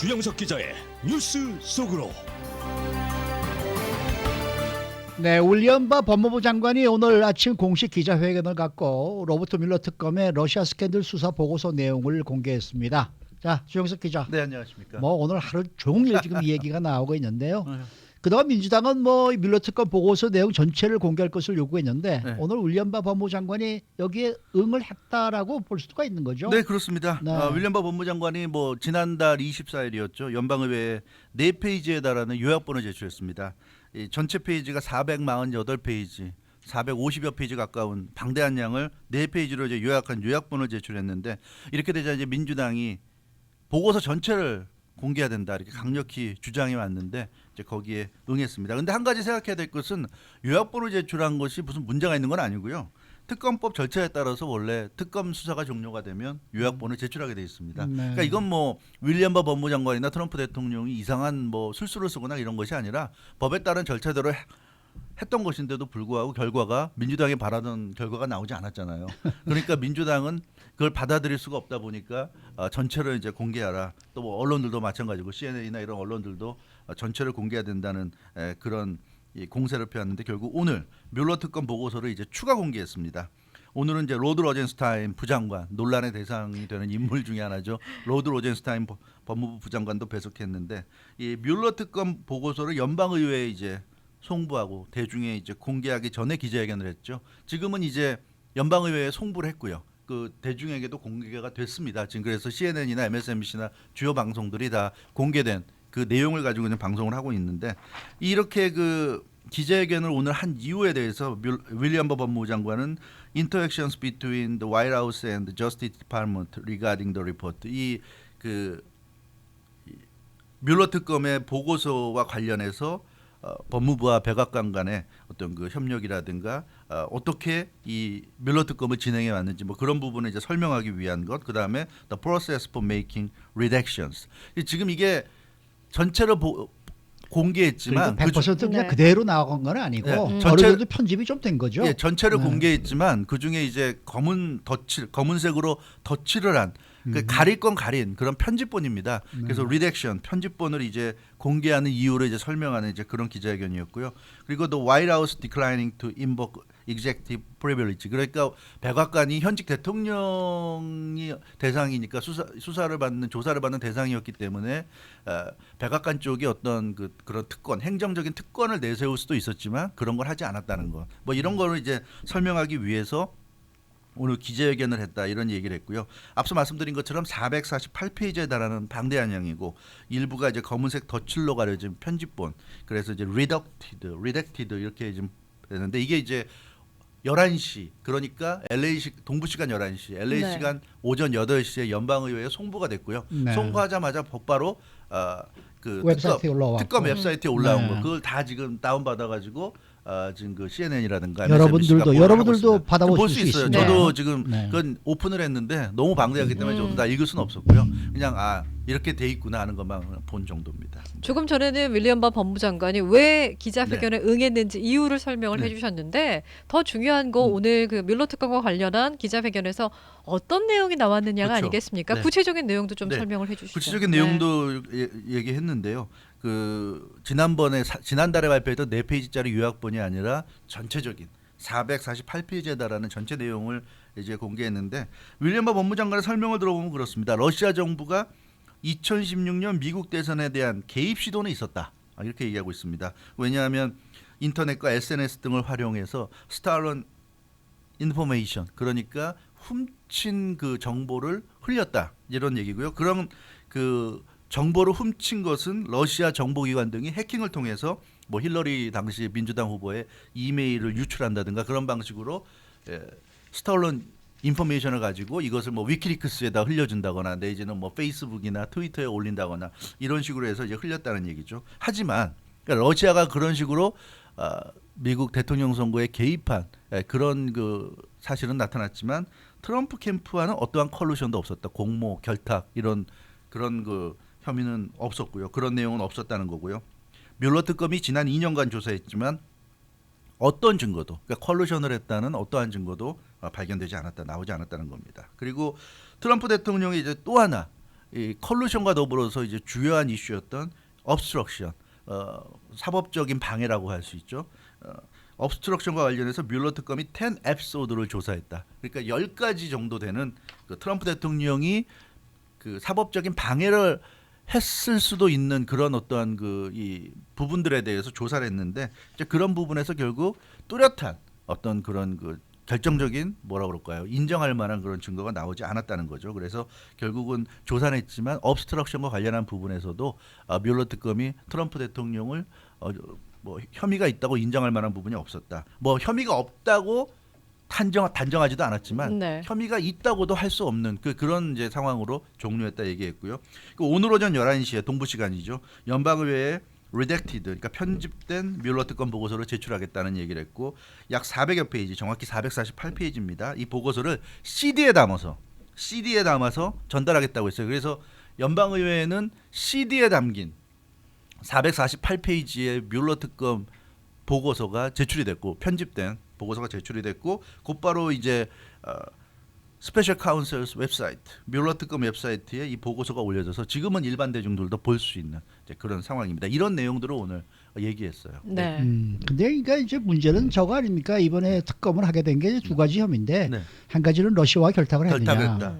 주영석 기자의 뉴스 속으로. 네, 윌리엄 바 법무부 장관이 오늘 아침 공식 기자회견을 갖고 로버트 뮬러 특검의 러시아 스캔들 수사 보고서 내용을 공개했습니다. 자, 주영석 기자. 네, 안녕하십니까. 뭐 오늘 하루 종일 지금 이 얘기가 나오고 있는데요. 그동안 민주당은 뭐 뮬러 특검 보고서 내용 전체를 공개할 것을 요구했는데 네. 오늘 윌리엄 바 법무부 장관이 여기에 응을 했다라고 볼 수가 있는 거죠. 네, 그렇습니다. 네. 윌리엄 바 법무장관이 뭐 지난달 24일이었죠. 연방의회에 4페이지에 달하는 요약본을 제출했습니다. 이 전체 페이지가 448페이지, 450여 페이지 가까운 방대한 양을 4페이지로 이제 요약한 요약본을 제출했는데, 이렇게 되자 이제 민주당이 보고서 전체를 공개해야 된다 이렇게 강력히 주장해 왔는데 이제 거기에 응했습니다. 그런데 한 가지 생각해야 될 것은 요약본을 제출한 것이 무슨 문제가 있는 건 아니고요. 특검법 절차에 따라서 원래 특검 수사가 종료가 되면 요약본을 제출하게 돼 있습니다. 네. 그러니까 이건 뭐 윌리엄 바 법무장관이나 트럼프 대통령이 이상한 뭐 술수를 쓰거나 이런 것이 아니라 법에 따른 절차대로 했던 것인데도 불구하고 결과가 민주당이 바라던 결과가 나오지 않았잖아요. 그러니까 민주당은 그걸 받아들일 수가 없다 보니까 전체를 이제 공개하라. 또 뭐 언론들도 마찬가지고 CNN이나 이런 언론들도 전체를 공개해야 된다는 그런 이 공세를 펴왔는데 결국 오늘 뮬러 특검 보고서를 이제 추가 공개했습니다. 오늘은 이제 로드 로젠스타인 부장관, 논란의 대상이 되는 인물 중에 하나죠. 로드 로젠스타인 법무부 부장관도 배석했는데 이 뮬러 특검 보고서를 연방의회에 이제 송부하고 대중에 이제 공개하기 전에 기자회견을 했죠. 지금은 이제 연방의회에 송부를 했고요. 그 대중에게도 공개가 됐습니다. 지금 그래서 CNN이나 MSNBC나 주요 방송들이 다 공개된 그 내용을 가지고 있는 방송을 하고 있는데, 이렇게 그 기자회견을 오늘 한 이유에 대해서 윌리엄 바 법무부 장관은 Interactions between the White House and the Justice Department regarding the report, 이 그 뮬러 특검의 보고서와 관련해서 법무부와 백악관 간의 어떤 그 협력이라든가 어떻게 이 뮬러 특검을 진행해 왔는지 뭐 그런 부분을 이제 설명하기 위한 것. 그다음에 the process for making redactions. 지금 이게 전체를 공개했지만 100% 그냥 네. 그대로 나온 건 아니고 네. 어느 정도 편집이 좀 된 거죠. 예, 전체를 네. 공개했지만 그 중에 이제 검은색으로 덧칠을 한 그 가릴 건 가린 그런 편집본입니다. 그래서 리렉션 편집본을 이제 공개하는 이유를 이제 설명하는 이제 그런 기자회견이었고요. 그리고 또 White House declining to invoke executive privilege. 그러니까 백악관이 현직 대통령이 대상이니까 수사를 받는 조사를 받는 대상이었기 때문에 백악관 쪽이 어떤 그런 특권, 행정적인 특권을 내세울 수도 있었지만 그런 걸 하지 않았다는 것. 뭐 이런 거를 이제 설명하기 위해서 오늘 기자회견을 했다 이런 얘기를 했고요. 앞서 말씀드린 것처럼 448페이지에 달하는 방대한 양이고 일부가 이제 검은색 덧칠로 가려진 편집본. 그래서 이제 redacted 이렇게 좀 되는데 이게 이제 11시 그러니까 LA 동부 시간 11시, LA 네. 시간 오전 8시에 연방의회에 송부가 됐고요. 네. 송부하자마자 곧바로 그 웹사이트에 올라왔고. 특검 웹사이트에 올라온 네. 거 그걸 다 지금 다운 받아가지고 지금 그 CNN이라든가 여러분들도 받아볼 볼 수 수 있어요. 있습니다. 저도 지금 네. 그건 오픈을 했는데 너무 방대하기 때문에 저도 다 읽을 수는 없었고요. 그냥 이렇게 돼 있구나 하는 것만 본 정도입니다. 조금 전에는 윌리엄 바 법무부 장관이 왜 기자회견에 응했는지 이유를 설명을 해주셨는데 더 중요한 거 오늘 그 뮬러 특검과 관련한 기자회견에서 어떤 내용이 나왔느냐가 그렇죠. 아니겠습니까? 네. 구체적인 내용도 좀 네. 설명을 해주시죠. 구체적인 네. 내용도 얘기했는데요. 그 지난달에 발표했던 4페이지짜리 요약본이 아니라 전체적인 448페이지에 달하는 전체 내용을 이제 공개했는데, 윌리엄 바 법무장관의 설명을 들어보면 그렇습니다. 러시아 정부가 2016년 미국 대선에 대한 개입 시도는 있었다 이렇게 얘기하고 있습니다. 왜냐하면 인터넷과 SNS 등을 활용해서 스탈론 인포메이션, 그러니까 훔친 그 정보를 흘렸다 이런 얘기고요. 그런 그 정보를 훔친 것은 러시아 정보기관 등이 해킹을 통해서 뭐 힐러리 당시 민주당 후보의 이메일을 유출한다든가 그런 방식으로 스톨런 인포메이션을 가지고 이것을 뭐 위키리크스에다 흘려준다거나 내지는 뭐 페이스북이나 트위터에 올린다거나 이런 식으로 해서 이제 흘렸다는 얘기죠. 하지만 그러니까 러시아가 그런 식으로 미국 대통령 선거에 개입한 그런 그 사실은 나타났지만 트럼프 캠프와는 어떠한 컬루션도 없었다. 공모, 결탁 이런 그런 그 혐의는 없었고요. 그런 내용은 없었다는 거고요. 뮬러 특검이 지난 2년간 조사했지만 어떤 증거도, 그러니까 컬루션을 했다는 어떠한 증거도 발견되지 않았다, 나오지 않았다는 겁니다. 그리고 트럼프 대통령이 이제 또 하나 이 컬루션과 더불어서 이제 주요한 이슈였던 obstruction, 사법적인 방해라고 할 수 있죠. obstruction과 관련해서 뮬러 특검이 10 에피소드를 조사했다. 그러니까 10가지 정도 되는 그 트럼프 대통령이 그 사법적인 방해를 했을 수도 있는 그런 어떠한 그 이 부분들에 대해서 조사를 했는데 이제 그런 부분에서 결국 뚜렷한 어떤 그런 그 결정적인 뭐라 그럴까요? 인정할 만한 그런 증거가 나오지 않았다는 거죠. 그래서 결국은 조사는 했지만 obstruction과 관련한 부분에서도 뮬러 특검이 트럼프 대통령을 뭐 혐의가 있다고 인정할 만한 부분이 없었다. 뭐 혐의가 없다고 단정하지도 않았지만 네. 혐의가 있다고도 할 수 없는 그런 이제 상황으로 종료했다 얘기했고요. 오늘 오전 11시에 동부 시간이죠. 연방의회에 redacted, 그러니까 편집된 뮬러 특검 보고서를 제출하겠다는 얘기를 했고 약 400여 페이지, 정확히 448페이지입니다. 이 보고서를 CD에 담아서 전달하겠다고 했어요. 그래서 연방의회에는 CD에 담긴 448페이지의 뮬러 특검 보고서가 제출이 됐고 편집된 보고서가 제출이 됐고 곧바로 이제 스페셜 카운셀스 웹사이트, 뮬러 특검 웹사이트에 이 보고서가 올려져서 지금은 일반 대중들도 볼 수 있는 이제 그런 상황입니다. 이런 내용들을 오늘 얘기했어요. 네. 근데 그러니까 이제 문제는 저거 아닙니까? 이번에 특검을 하게 된 게 두 가지 혐의인데 네. 한 가지는 러시아와 결탁을 했느냐. 결탁했다.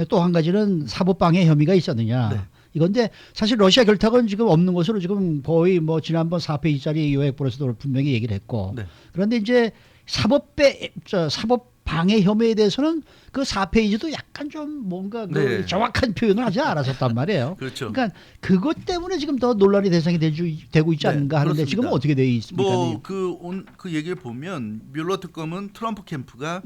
또 한 가지는 사법방해 혐의가 있었느냐. 네. 이건데 사실 러시아 결탁은 지금 없는 것으로 지금 거의 뭐 지난번 4페이지짜리 요약본에서도 분명히 얘기를 했고 네. 그런데 이제 사법방해 혐의에 대해서는 그 4페이지도 약간 좀 뭔가 그 네. 정확한 표현을 하지 않았었단 말이에요. 그렇죠. 그러니까 그것 때문에 지금 더 논란의 대상이 되고 있지 네, 않는가 하는데 그렇습니다. 지금 어떻게 되어 있습니까? 그 얘기를 보면 뮬러 특검은 트럼프 캠프가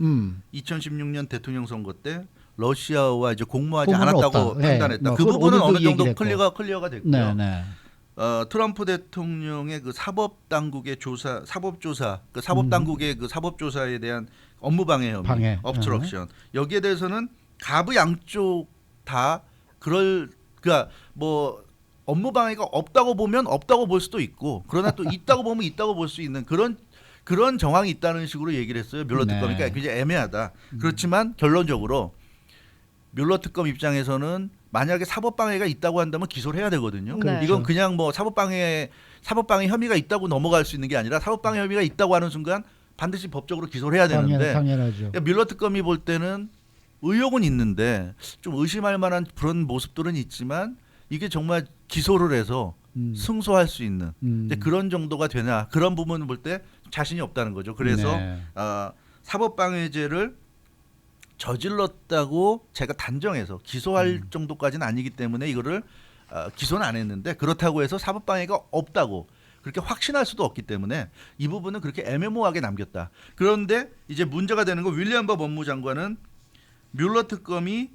2016년 대통령 선거 때 러시아와 이제 공모하지 공모는 않았다고 없다. 네. 판단했다. 그 그건 부분은 오늘도 어느 정도 얘기를 했고. 클리어가 됐고요. 네, 네. 트럼프 대통령의 그 사법 당국의 사법 당국의 그 사법 조사에 대한 업무 방해 혐의, 방해. obstruction. 여기에 대해서는 가부 양쪽 다 그러니까 뭐 업무 방해가 없다고 보면 없다고 볼 수도 있고 그러나 또 있다고 보면 있다고 볼 수 있는 그런 정황이 있다는 식으로 얘기를 했어요. 뮬러 네. 특검. 그러니까 굉장히 애매하다. 그렇지만 결론적으로 뮬러 특검 입장에서는 만약에 사법방해가 있다고 한다면 기소를 해야 되거든요. 네. 이건 그냥 뭐 사법방해 혐의가 있다고 넘어갈 수 있는 게 아니라 사법방해 혐의가 있다고 하는 순간 반드시 법적으로 기소를 해야 되는데 당연하죠. 그러니까 뮬러 특검이 볼 때는 의혹은 있는데 좀 의심할 만한 그런 모습들은 있지만 이게 정말 기소를 해서 승소할 수 있는 이제 그런 정도가 되나 그런 부분을 볼 때 자신이 없다는 거죠. 그래서 네. 사법방해죄를 저질렀다고 제가 단정해서 기소할 정도까지는 아니기 때문에 이거를 기소는 안 했는데 그렇다고 해서 사법방해가 없다고 그렇게 확신할 수도 없기 때문에 이 부분은 그렇게 애매모호하게 남겼다. 그런데 이제 문제가 되는 건 윌리엄 버 법무장관은 뮬러 특검이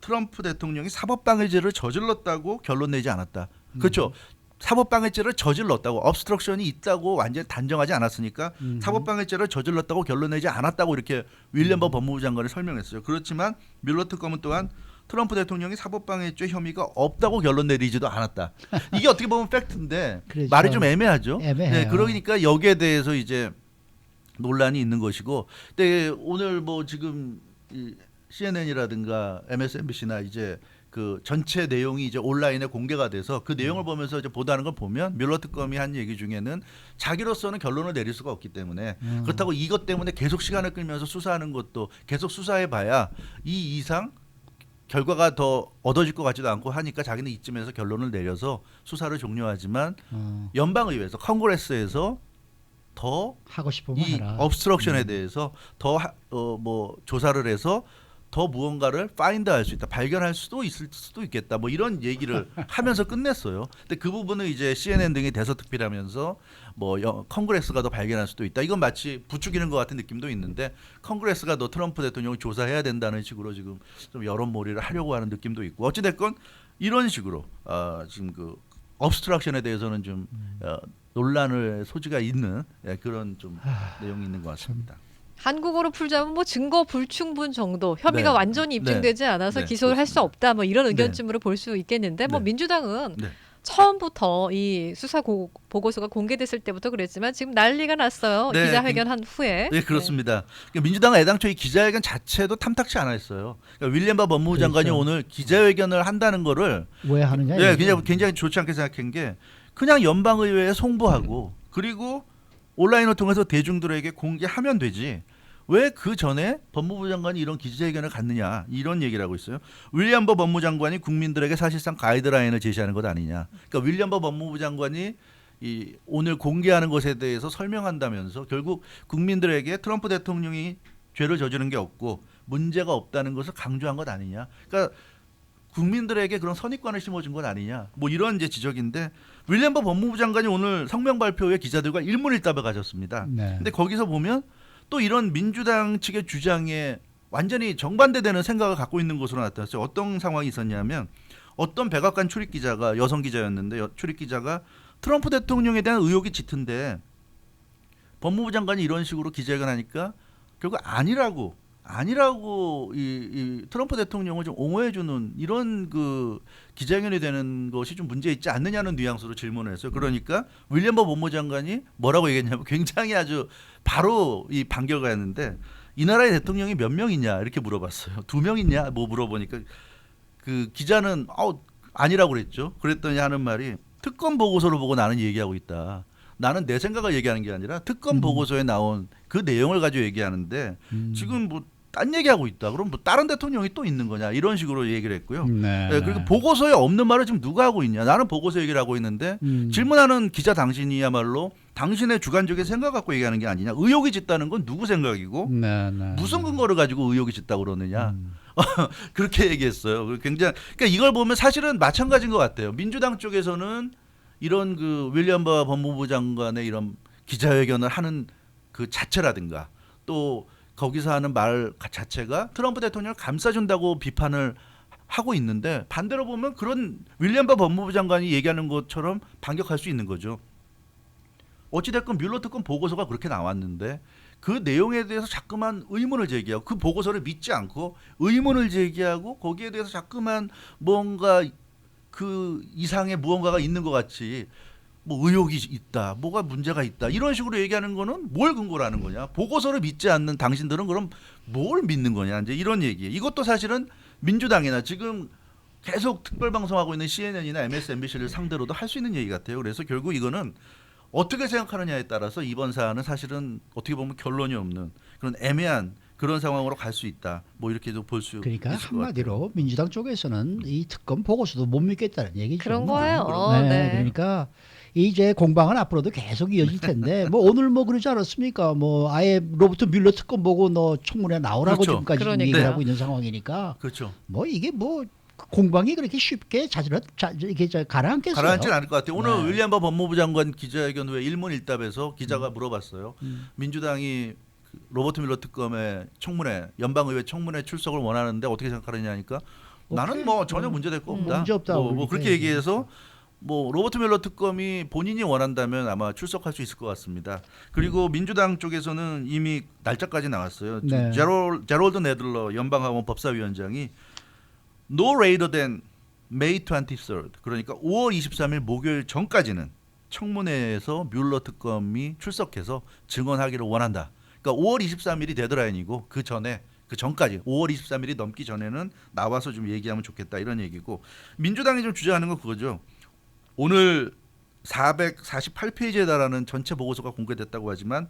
트럼프 대통령이 사법방해죄를 저질렀다고 결론 내지 않았다. 그렇죠. 사법방해죄를 저질렀다고 obstruction이 있다고 완전히 단정하지 않았으니까 사법방해죄를 저질렀다고 결론 내지 않았다고 이렇게 윌리엄 버 법무부 장관이 설명했어요. 그렇지만 뮬러 특검은 또한 트럼프 대통령이 사법방해죄 혐의가 없다고 결론 내리지도 않았다. 이게 어떻게 보면 팩트인데 그렇죠. 말이 좀 애매하죠. 애매해요. 네, 그러니까 여기에 대해서 이제 논란이 있는 것이고, 근데 오늘 뭐 지금 이 CNN이라든가 MSNBC나 이제 그 전체 내용이 이제 온라인에 공개가 돼서 그 내용을 보면서 이제 보도하는 걸 보면 뮬러 특검이 한 얘기 중에는 자기로서는 결론을 내릴 수가 없기 때문에 그렇다고 이것 때문에 계속 시간을 끌면서 수사하는 것도 계속 수사해봐야 이 이상 결과가 더 얻어질 것 같지도 않고 하니까 자기는 이쯤에서 결론을 내려서 수사를 종료하지만 연방의회에서 컨그레스에서 더 하고 싶으면 이 해라. obstruction에 대해서 더 뭐 조사를 해서 더 무언가를 파인드할 수 있다, 발견할 수도 있을 수도 있겠다, 뭐 이런 얘기를 하면서 끝냈어요. 근데 그 부분은 이제 CNN 등이 대서특필하면서 뭐 컨그레스가 더 발견할 수도 있다. 이건 마치 부추기는 것 같은 느낌도 있는데 컨그레스가 더 트럼프 대통령을 조사해야 된다는 식으로 지금 좀 여론몰이를 하려고 하는 느낌도 있고 어찌 됐건 이런 식으로 지금 그 obstruction에 대해서는 좀 논란을 소지가 있는 그런 좀 내용이 있는 것 같습니다. 한국어로 풀자면 뭐 증거 불충분 정도 혐의가 네. 완전히 입증되지 않아서 네. 기소를 할 수 그렇습니다. 없다 뭐 이런 네. 의견쯤으로 볼 수 있겠는데 뭐 네. 민주당은 네. 처음부터 이 보고서가 공개됐을 때부터 그랬지만 지금 난리가 났어요. 네, 기자회견한 후에. 네, 그렇습니다. 그러니까 민주당은 애당초 이 기자회견 자체도 탐탁치 않았어요. 그러니까 윌리엄 바 법무부 장관이 그렇죠. 오늘 기자회견을 한다는 거를 왜 하느냐? 네, 이거죠. 굉장히 좋지 않게 생각한 게 그냥 연방의회에 송부하고 그리고 온라인을 통해서 대중들에게 공개하면 되지. 왜 그 전에 법무부 장관이 이런 기자회견을 갖느냐 이런 얘기를 하고 있어요. 윌리엄 버 법무부 장관이 국민들에게 사실상 가이드라인을 제시하는 것 아니냐. 그러니까 윌리엄 버 법무부 장관이 이 오늘 공개하는 것에 대해서 설명한다면서 결국 국민들에게 트럼프 대통령이 죄를 저지른 게 없고 문제가 없다는 것을 강조한 것 아니냐. 그러니까 국민들에게 그런 선입관을 심어준 것 아니냐. 뭐 이런 이제 지적인데 윌리엄 버 법무부 장관이 오늘 성명 발표 후에 기자들과 일문일답을 가졌습니다. 네. 근데 거기서 보면 또 이런 민주당 측의 주장에 완전히 정반대되는 생각을 갖고 있는 것으로 나타났어요. 어떤 상황이 있었냐면 어떤 백악관 출입 기자가 여성 기자였는데 출입 기자가 트럼프 대통령에 대한 의혹이 짙은데 법무부 장관이 이런 식으로 기자회견 하니까 결국 아니라고 이 트럼프 대통령을 좀 옹호해주는 이런 그 기자회견이 되는 것이 좀 문제 있지 않느냐는 뉘앙스로 질문을 했어요. 그러니까 윌리엄 버 법무부 장관이 뭐라고 얘기했냐면 굉장히 아주 바로 이 반격을 했는데 이 나라의 대통령이 몇 명이냐 이렇게 물어봤어요. 2명 있냐 뭐 물어보니까 그 기자는 아니라고 그랬죠. 그랬더니 하는 말이 특검 보고서를 보고 나는 얘기하고 있다. 나는 내 생각을 얘기하는 게 아니라 특검 보고서에 나온 그 내용을 가지고 얘기하는데 지금 뭐 딴 얘기하고 있다. 그럼 뭐 다른 대통령이 또 있는 거냐 이런 식으로 얘기를 했고요. 네, 네, 그리고 보고서에 없는 말을 지금 누가 하고 있냐. 나는 보고서 얘기를 하고 있는데 질문하는 기자 당신이야말로 당신의 주관적인 생각 갖고 얘기하는 게 아니냐. 의혹이 짙다는 건 누구 생각이고 네, 네. 무슨 근거를 가지고 의혹이 짙다고 그러느냐. 그렇게 얘기했어요. 굉장히 그러니까 이걸 보면 사실은 마찬가지인 것 같아요. 민주당 쪽에서는 이런 그 윌리엄 버 법무부 장관의 이런 기자회견을 하는 그 자체라든가 또 거기서 하는 말 자체가 트럼프 대통령을 감싸준다고 비판을 하고 있는데 반대로 보면 그런 윌리엄 버 법무부 장관이 얘기하는 것처럼 반격할 수 있는 거죠. 어찌됐건 뮬러 특검 보고서가 그렇게 나왔는데 그 내용에 대해서 자꾸만 의문을 제기하고 그 보고서를 믿지 않고 의문을 제기하고 거기에 대해서 자꾸만 뭔가 그 이상의 무언가가 있는 것 같이 뭐 의혹이 있다, 뭐가 문제가 있다 이런 식으로 얘기하는 거는 뭘 근거로 하는 거냐? 보고서를 믿지 않는 당신들은 그럼 뭘 믿는 거냐? 이제 이런 얘기. 이것도 사실은 민주당이나 지금 계속 특별 방송하고 있는 CNN이나 MSNBC를 상대로도 할 수 있는 얘기 같아요. 그래서 결국 이거는 어떻게 생각하느냐에 따라서 이번 사안은 사실은 어떻게 보면 결론이 없는 그런 애매한 그런 상황으로 갈 수 있다. 뭐 이렇게도 볼 수 그러니까 있을 것 같아요. 한마디로 민주당 쪽에서는 이 특검 보고서도 못 믿겠다는 얘기죠. 그런 거예요. 네, 네. 그러니까 이제 공방은 앞으로도 계속 이어질 텐데 뭐 오늘 뭐 그러지 않았습니까? 뭐 아예 로버트 뮬러 특검 보고 너 청문회 나오라고 그렇죠. 지금까지 그러니까요. 얘기를 네. 하고 있는 상황이니까 그렇죠. 뭐 이게 뭐 공방이 그렇게 쉽게 이렇게 가라앉겠어요? 가라앉지는 않을 것 같아요. 오늘 네. 윌리엄 버 법무부 장관 기자회견 후에 일문일답에서 기자가 물어봤어요. 민주당이 그 로버트 뮬러 특검의 청문회, 연방의회 청문회 출석을 원하는데 어떻게 생각하느냐 하니까 나는 뭐 전혀 문제될 거 없다. 문제 없다고 뭐 그러니까 그렇게 얘기해서 뭐 로버트 뮬러 특검이 본인이 원한다면 아마 출석할 수 있을 것 같습니다. 그리고 민주당 쪽에서는 이미 날짜까지 나왔어요. 네. 제럴드 네들러 연방하원 법사위원장이 no later than May 23rd 그러니까 5월 23일 목요일 전까지는 청문회에서 뮬러 특검이 출석해서 증언하기를 원한다. 그러니까 5월 23일이 데드라인이고 그 전에 그 전까지 5월 23일이 넘기 전에는 나와서 좀 얘기하면 좋겠다 이런 얘기고 민주당이 좀 주장하는 건 그거죠. 오늘 448페이지에 달하는 전체 보고서가 공개됐다고 하지만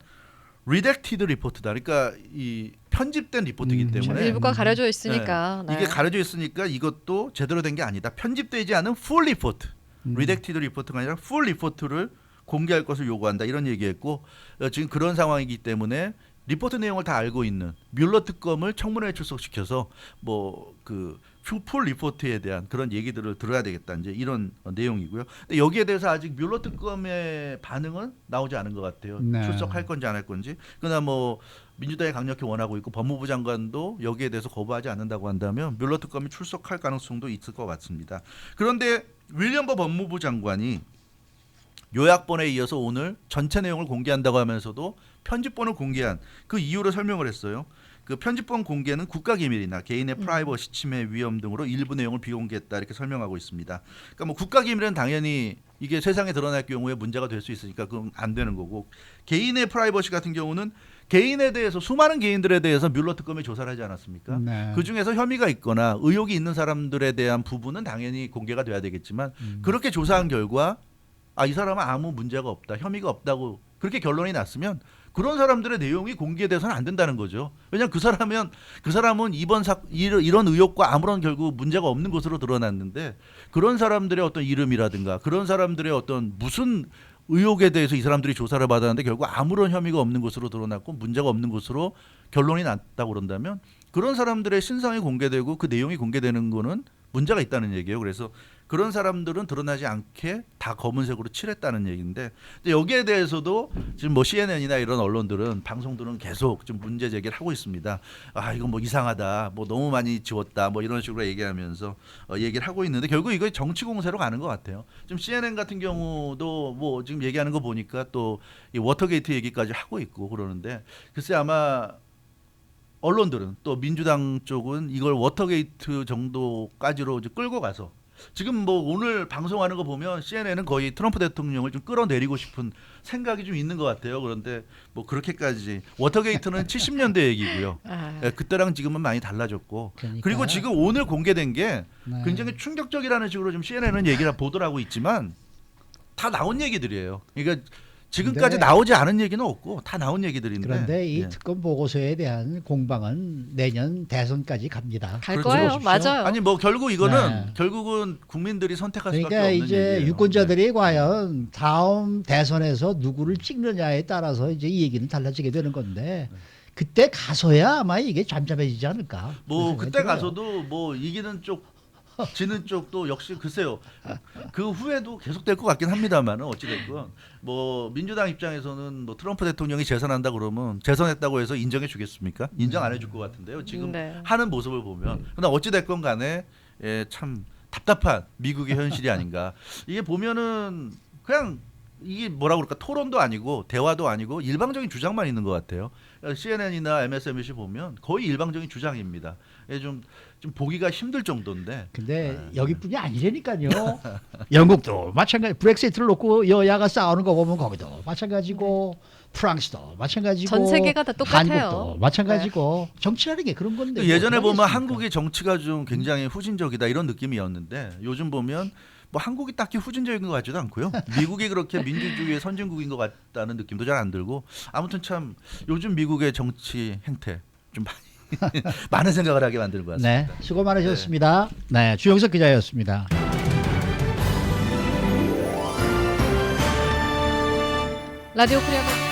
redacted 리포트다. 그러니까 이 편집된 리포트이기 때문에 일부가 가려져 있으니까. 네. 이게 가려져 있으니까 이것도 제대로 된 게 아니다. 편집되지 않은 full report, redacted 리포트가 아니라 full 리포트를 공개할 것을 요구한다. 이런 얘기했고 지금 그런 상황이기 때문에 리포트 내용을 다 알고 있는 뮬러 특검을 청문회에 출석시켜서 뭐 그 풀 리포트에 대한 그런 얘기들을 들어야 되겠다. 이제 이런 내용이고요. 근데 여기에 대해서 아직 뮬러 특검의 반응은 나오지 않은 것 같아요. 네. 출석할 건지 안 할 건지. 그러나 뭐 민주당이 강력히 원하고 있고 법무부 장관도 여기에 대해서 거부하지 않는다고 한다면 뮬러 특검이 출석할 가능성도 있을 것 같습니다. 그런데 윌리엄 버 법무부 장관이 요약본에 이어서 오늘 전체 내용을 공개한다고 하면서도 편집본을 공개한 그 이유를 설명을 했어요. 그 편집본 공개는 국가기밀이나 개인의 프라이버시 침해 위험 등으로 일부 내용을 비공개했다 이렇게 설명하고 있습니다. 그러니까 뭐 국가기밀은 당연히 이게 세상에 드러날 경우에 문제가 될 수 있으니까 그건 안 되는 거고, 개인의 프라이버시 같은 경우는 개인에 대해서 수많은 개인들에 대해서 뮬러 특검이 조사를 하지 않았습니까? 네. 그 중에서 혐의가 있거나 의혹이 있는 사람들에 대한 부분은 당연히 공개가 돼야 되겠지만 그렇게 조사한 결과 이 사람은 아무 문제가 없다, 혐의가 없다고 그렇게 결론이 났으면 그런 사람들의 내용이 공개돼서는 안 된다는 거죠. 왜냐하면 그 사람은 이런 의혹과 아무런 결국 문제가 없는 것으로 드러났는데, 그런 사람들의 어떤 이름이라든가 그런 사람들의 어떤 무슨 의혹에 대해서 이 사람들이 조사를 받았는데 결국 아무런 혐의가 없는 것으로 드러났고 문제가 없는 것으로 결론이 났다고 그런다면, 그런 사람들의 신상이 공개되고 그 내용이 공개되는 거는 문제가 있다는 얘기예요. 그래서 그런 사람들은 드러나지 않게 다 검은색으로 칠했다는 얘기인데, 여기에 대해서도 지금 뭐 CNN이나 이런 언론들은, 방송들은 계속 좀 문제 제기를 하고 있습니다. 이건 뭐 이상하다, 뭐 너무 많이 지웠다, 뭐 이런 식으로 얘기하면서 얘기를 하고 있는데, 결국 이거 정치 공세로 가는 것 같아요. 지금 CNN 같은 경우도 뭐 지금 얘기하는 거 보니까 또 이 워터게이트 얘기까지 하고 있고 그러는데, 글쎄 아마 언론들은 또 민주당 쪽은 이걸 워터게이트 정도까지로 이제 끌고 가서, 지금 뭐 오늘 방송하는 거 보면 CNN은 거의 트럼프 대통령을 좀 끌어내리고 싶은 생각이 좀 있는 것 같아요. 그런데 뭐 그렇게까지, 워터게이트는 70년대 얘기고요. 그때랑 지금은 많이 달라졌고, 그러니까. 그리고 지금 오늘 공개된 게 네. 굉장히 충격적이라는 식으로 좀 CNN은 얘기를 보도하고 있지만 다 나온 얘기들이에요. 그러니까 지금까지 근데- 나오지 않은 얘기는 없고 다 나온 얘기들인데. 그런데 이 예. 특검 보고서에 대한 공방은 내년 대선까지 갑니다. 갈 그렇죠. 거예요. 보십시오. 맞아요. 아니 뭐 결국 이거는 네. 결국은 국민들이 선택할 수밖에 그러니까 없는 이제 얘기예요. 유권자들이 과연 다음 대선에서 누구를 찍느냐에 따라서 이제 이 얘기는 달라지게 되는 건데, 그때 가서야 아마 이게 잠잠해지지 않을까. 뭐 그런 그때 생각이 들어요. 가서도 뭐 이기는 쪽 지는 쪽도 역시 글쎄요. 그 후에도 계속될 것 같긴 합니다만, 어찌 됐건 뭐 민주당 입장에서는 뭐 트럼프 대통령이 재선한다 그러면 재선했다고 해서 인정해 주겠습니까? 인정 안 해줄 것 같은데요. 지금 네. 하는 모습을 보면. 그러나 어찌 됐건 간에 참 답답한 미국의 현실이 아닌가. 이게 보면은 그냥 이게 뭐라 그럴까, 토론도 아니고 대화도 아니고 일방적인 주장만 있는 것 같아요. CNN이나 MSNBC 보면 거의 일방적인 주장입니다. 좀 보기가 힘들 정도인데. 근데 여기뿐이 아니라니까요. 영국도 마찬가지. 브렉시트를 놓고 여야가 싸우는 거 보면 거기도 마찬가지고, 프랑스도 마찬가지고, 전 세계가 다 똑같아요. 한국도 마찬가지고. 정치라는 게 그런 건데. 예전에 뭐 보면 어떡하겠습니까? 한국의 정치가 좀 굉장히 후진적이다 이런 느낌이었는데, 요즘 보면 뭐 한국이 딱히 후진적인 것 같지도 않고요. 미국이 그렇게 민주주의의 선진국인 것 같다는 느낌도 잘 안 들고, 아무튼 참 요즘 미국의 정치 행태 좀 많이 많은 생각을 하게 만드는 것 같습니다. 네, 수고 많으셨습니다. 네, 주영석 기자였습니다. 라디오 코리아